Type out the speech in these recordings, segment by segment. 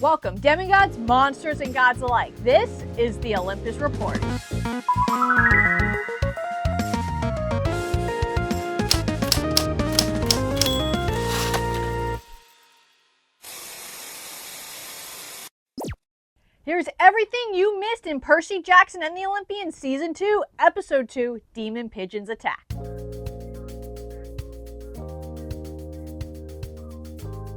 Welcome, demigods, monsters, and gods alike. This is the Olympus Report. Here's everything you missed in Percy, Jackson, and the Olympians Season 2, Episode 2, Demon Pigeons Attack.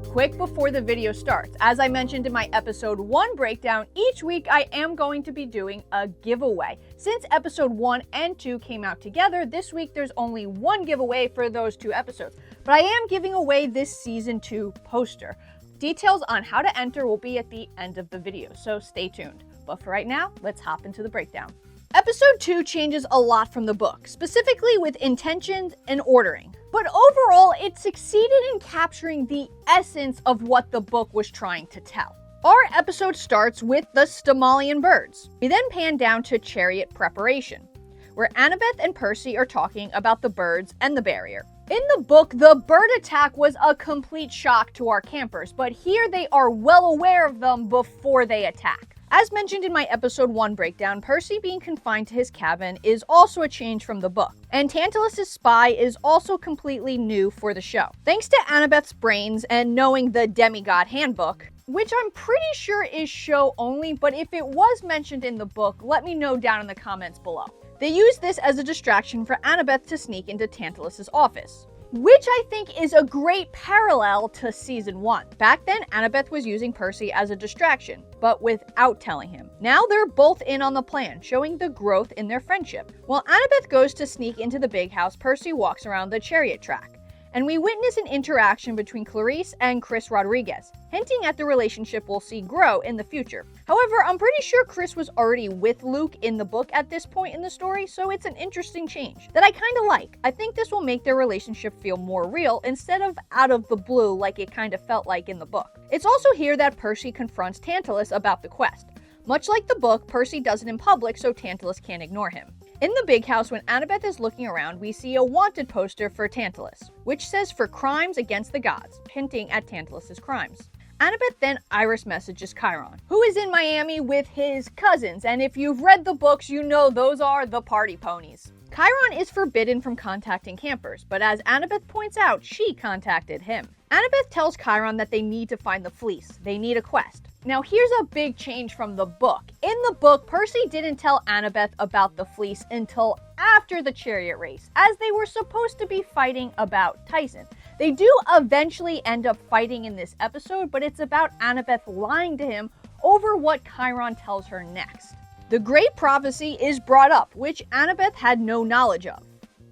Quick before the video starts, as I mentioned in my Episode 1 breakdown, each week I am going to be doing a giveaway. Since Episode 1 and 2 came out together, this week there's only one giveaway for those two episodes. But I am giving away this Season 2 poster. Details on how to enter will be at the end of the video, so stay tuned. But for right now, let's hop into the breakdown. Episode 2 changes a lot from the book, specifically with intentions and ordering. But overall, it succeeded in capturing the essence of what the book was trying to tell. Our episode starts with the Stamalian birds. We then pan down to chariot preparation, where Annabeth and Percy are talking about the birds and the barrier. In the book, the bird attack was a complete shock to our campers, but here they are well aware of them before they attack. As mentioned in my Episode 1 breakdown, Percy being confined to his cabin is also a change from the book, and Tantalus' spy is also completely new for the show. Thanks to Annabeth's brains and knowing the Demigod Handbook, which I'm pretty sure is show only, but if it was mentioned in the book, let me know down in the comments below. They used this as a distraction for Annabeth to sneak into Tantalus' office, which I think is a great parallel to Season 1. Back then, Annabeth was using Percy as a distraction, but without telling him. Now they're both in on the plan, showing the growth in their friendship. While Annabeth goes to sneak into the big house, Percy walks around the chariot track, and we witness an interaction between Clarice and Chris Rodriguez, hinting at the relationship we'll see grow in the future. However, I'm pretty sure Chris was already with Luke in the book at this point in the story, so it's an interesting change that I kind of like. I think this will make their relationship feel more real instead of out of the blue like it kind of felt like in the book. It's also here that Percy confronts Tantalus about the quest. Much like the book, Percy does it in public so Tantalus can't ignore him. In the big house, when Annabeth is looking around, we see a wanted poster for Tantalus, which says for crimes against the gods, hinting at Tantalus' crimes. Annabeth then iris messages Chiron, who is in Miami with his cousins, and if you've read the books, you know those are the party ponies. Chiron is forbidden from contacting campers, but as Annabeth points out, she contacted him. Annabeth tells Chiron that they need to find the fleece. They need a quest. Now here's a big change from the book. In the book, Percy didn't tell Annabeth about the fleece until after the chariot race, as they were supposed to be fighting about Tyson. They do eventually end up fighting in this episode, but it's about Annabeth lying to him over what Chiron tells her next. The Great Prophecy is brought up, which Annabeth had no knowledge of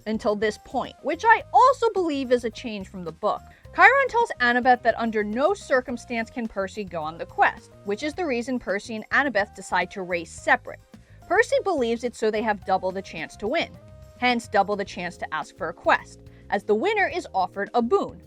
until this point, which I also believe is a change from the book. Chiron tells Annabeth that under no circumstance can Percy go on the quest, which is the reason Percy and Annabeth decide to race separate. Percy believes it's so they have double the chance to win, hence double the chance to ask for a quest, as the winner is offered a boon,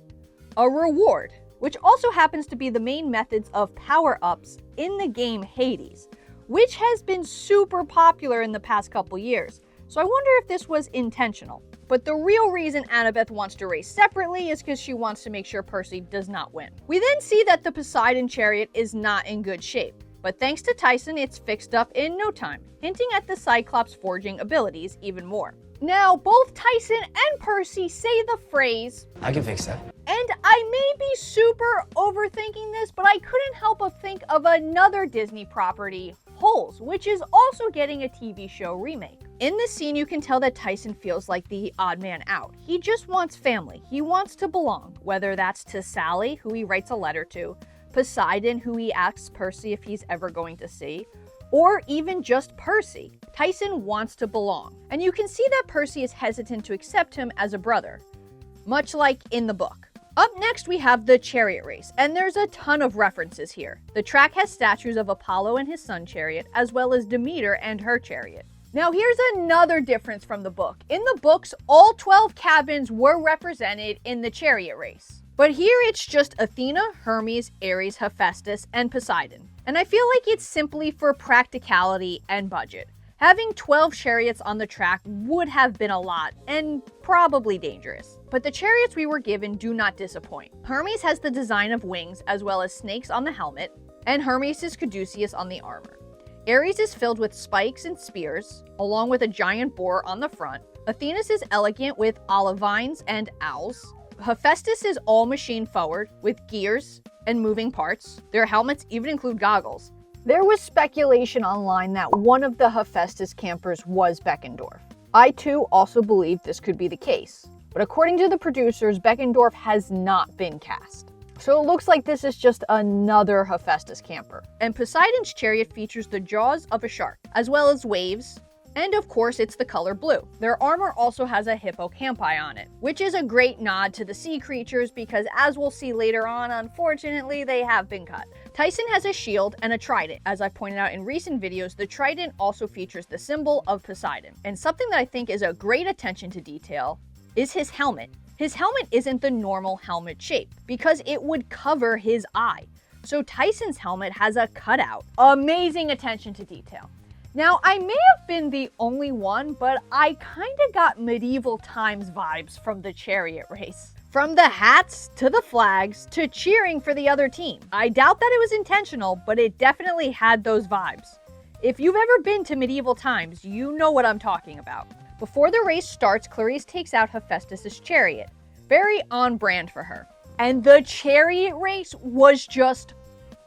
a reward, which also happens to be the main methods of power-ups in the game Hades, which has been super popular in the past couple years. So I wonder if this was intentional. But the real reason Annabeth wants to race separately is because she wants to make sure Percy does not win. We then see that the Poseidon chariot is not in good shape, but thanks to Tyson, it's fixed up in no time, hinting at the Cyclops forging abilities even more. Now, both Tyson and Percy say the phrase, "I can fix that." And I may be super overthinking this, but I couldn't help but think of another Disney property, Holes, which is also getting a TV show remake. In this scene, you can tell that Tyson feels like the odd man out. He just wants family. He wants to belong, whether that's to Sally, who he writes a letter to, Poseidon, who he asks Percy if he's ever going to see, or even just Percy. Tyson wants to belong. And you can see that Percy is hesitant to accept him as a brother, much like in the book. Up next, we have the chariot race, and there's a ton of references here. The track has statues of Apollo and his sun chariot, as well as Demeter and her chariot. Now here's another difference from the book. In the books, all 12 cabins were represented in the chariot race. But here it's just Athena, Hermes, Ares, Hephaestus, and Poseidon. And I feel like it's simply for practicality and budget. Having 12 chariots on the track would have been a lot, and probably dangerous. But the chariots we were given do not disappoint. Hermes has the design of wings, as well as snakes on the helmet. and Hermes is caduceus on the armor. Ares is filled with spikes and spears, along with a giant boar on the front. Athenas is elegant with olive vines and owls. Hephaestus is all machine forward with gears and moving parts. Their helmets even include goggles. There was speculation online that one of the Hephaestus campers was Beckendorf. I too also believe this could be the case, but according to the producers, Beckendorf has not been cast. So it looks like this is just another Hephaestus camper. And Poseidon's chariot features the jaws of a shark, as well as waves, and of course it's the color blue. Their armor also has a hippocampi on it, which is a great nod to the sea creatures because as we'll see later on, unfortunately they have been cut. Tyson has a shield and a trident. As I pointed out in recent videos, the trident also features the symbol of Poseidon. And something that I think is a great attention to detail is his helmet. His helmet isn't the normal helmet shape because it would cover his eye. So Tyson's helmet has a cutout. Amazing attention to detail. Now, I may have been the only one, but I kind of got medieval times vibes from the chariot race. From the hats, to the flags, to cheering for the other team. I doubt that it was intentional, but it definitely had those vibes. If you've ever been to medieval times, you know what I'm talking about. Before the race starts, Clarisse takes out Hephaestus' chariot. Very on brand for her. And the chariot race was just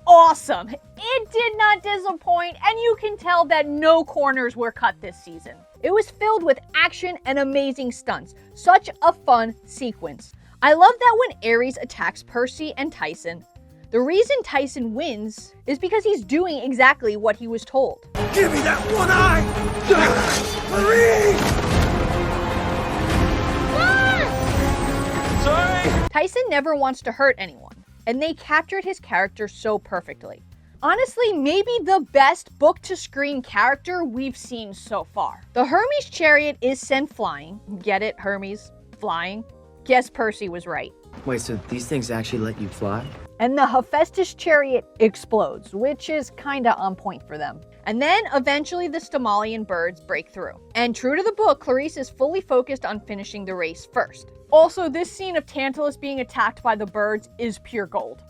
awesome. It did not disappoint, and you can tell that no corners were cut this season. It was filled with action and amazing stunts. Such a fun sequence. I love that when Ares attacks Percy and Tyson, the reason Tyson wins is because he's doing exactly what he was told. Give me that one eye! Marie! Sorry! Tyson never wants to hurt anyone, and they captured his character so perfectly. Honestly, maybe the best book-to-screen character we've seen so far. The Hermes chariot is sent flying. Get it, Hermes? Flying? Guess Percy was right. Wait, so these things actually let you fly? And the Hephaestus chariot explodes, which is kinda on point for them. And then eventually the Stomalian birds break through. And true to the book, Clarisse is fully focused on finishing the race first. Also, this scene of Tantalus being attacked by the birds is pure gold.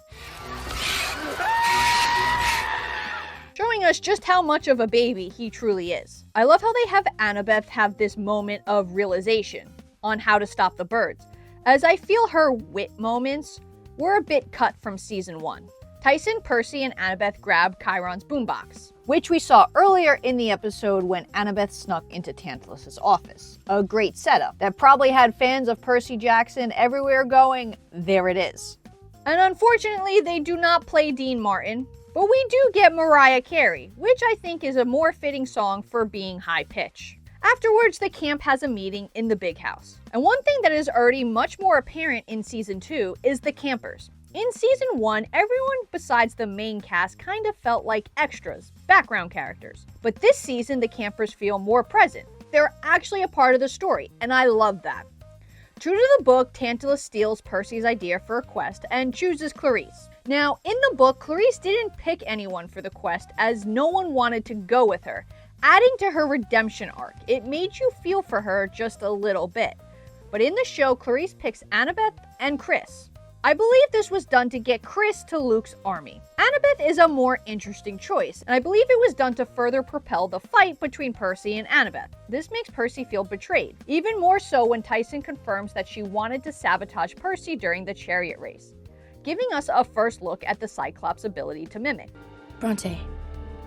Showing us just how much of a baby he truly is. I love how they have Annabeth have this moment of realization on how to stop the birds, as I feel her wit moments were a bit cut from season 1. Tyson, Percy, and Annabeth grab Chiron's boombox, which we saw earlier in the episode when Annabeth snuck into Tantalus' office. A great setup that probably had fans of Percy Jackson everywhere going, there it is. And unfortunately, they do not play Dean Martin, but we do get Mariah Carey, which I think is a more fitting song for being high pitch. Afterwards, the camp has a meeting in the big house. And one thing that is already much more apparent in season 2 is the campers. In season 1, everyone besides the main cast kind of felt like extras, background characters. But this season, the campers feel more present. They're actually a part of the story, and I love that. True to the book, Tantalus steals Percy's idea for a quest and chooses Clarisse. Now, in the book, Clarisse didn't pick anyone for the quest as no one wanted to go with her. Adding to her redemption arc, it made you feel for her just a little bit. But in the show, Clarisse picks Annabeth and Chris. I believe this was done to get Chris to Luke's army. Annabeth is a more interesting choice, and I believe it was done to further propel the fight between Percy and Annabeth. This makes Percy feel betrayed, even more so when Tyson confirms that she wanted to sabotage Percy during the chariot race, giving us a first look at the Cyclops' ability to mimic. Bronte,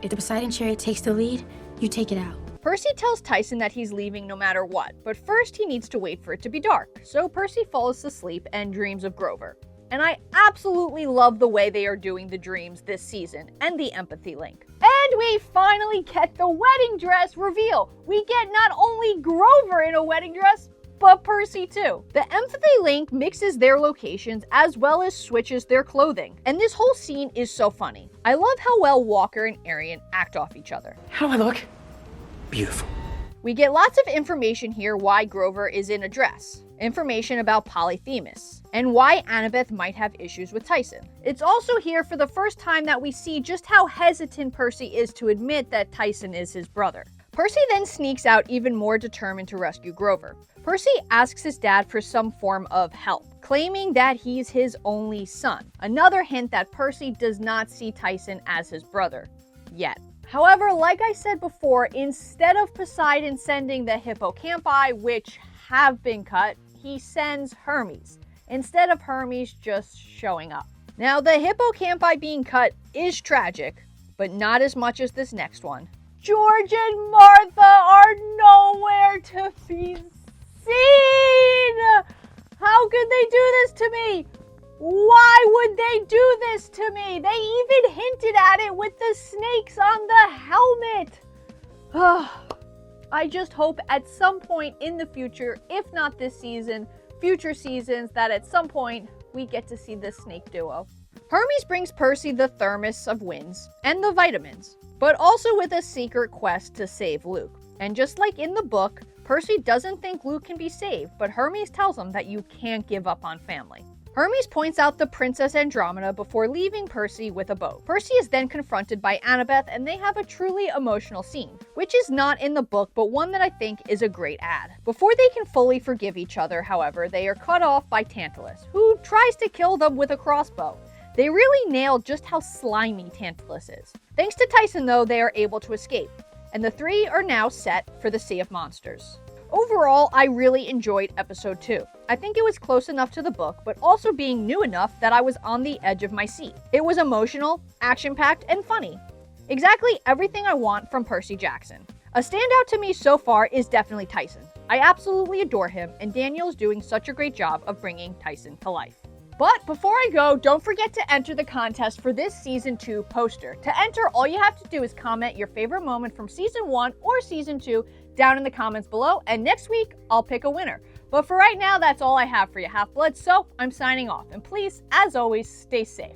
if the Poseidon chariot takes the lead, you take it out. Percy tells Tyson that he's leaving no matter what, but first he needs to wait for it to be dark, so Percy falls asleep and dreams of Grover. And I absolutely love the way they are doing the dreams this season and the empathy link. And we finally get the wedding dress reveal. We get not only Grover in a wedding dress, but Percy too. The empathy link mixes their locations as well as switches their clothing. And this whole scene is so funny. I love how well Walker and Arian act off each other. How do I look? Beautiful. We get lots of information here why Grover is in a dress, information about Polyphemus, and why Annabeth might have issues with Tyson. It's also here for the first time that we see just how hesitant Percy is to admit that Tyson is his brother. Percy then sneaks out even more determined to rescue Grover. Percy asks his dad for some form of help, claiming that he's his only son. Another hint that Percy does not see Tyson as his brother. Yet. However, like I said before, instead of Poseidon sending the hippocampi, which have been cut, he sends Hermes, instead of Hermes just showing up. Now, the hippocampi being cut is tragic, but not as much as this next one. George and Martha are nowhere to be seen! How could they do this to me? Why would they do this to me? They even hinted at it with the snakes on the helmet. I just hope at some point in the future, if not this season, future seasons, that at some point we get to see this snake duo. Hermes brings Percy the thermos of winds and the vitamins, but also with a secret quest to save Luke. And just like in the book, Percy doesn't think Luke can be saved, but Hermes tells him that you can't give up on family. Hermes points out the Princess Andromeda before leaving Percy with a boat. Percy is then confronted by Annabeth, and they have a truly emotional scene, which is not in the book, but one that I think is a great add. Before they can fully forgive each other, however, they are cut off by Tantalus, who tries to kill them with a crossbow. They really nailed just how slimy Tantalus is. Thanks to Tyson, though, they are able to escape, and the three are now set for the Sea of Monsters. Overall, I really enjoyed episode 2. I think it was close enough to the book, but also being new enough that I was on the edge of my seat. It was emotional, action-packed, and funny. Exactly everything I want from Percy Jackson. A standout to me so far is definitely Tyson. I absolutely adore him, and Daniel's doing such a great job of bringing Tyson to life. But before I go, don't forget to enter the contest for this Season 2 poster. To enter, all you have to do is comment your favorite moment from Season 1 or Season 2 down in the comments below, and next week, I'll pick a winner. But for right now, that's all I have for you, Half-Bloods, so I'm signing off. And please, as always, stay safe.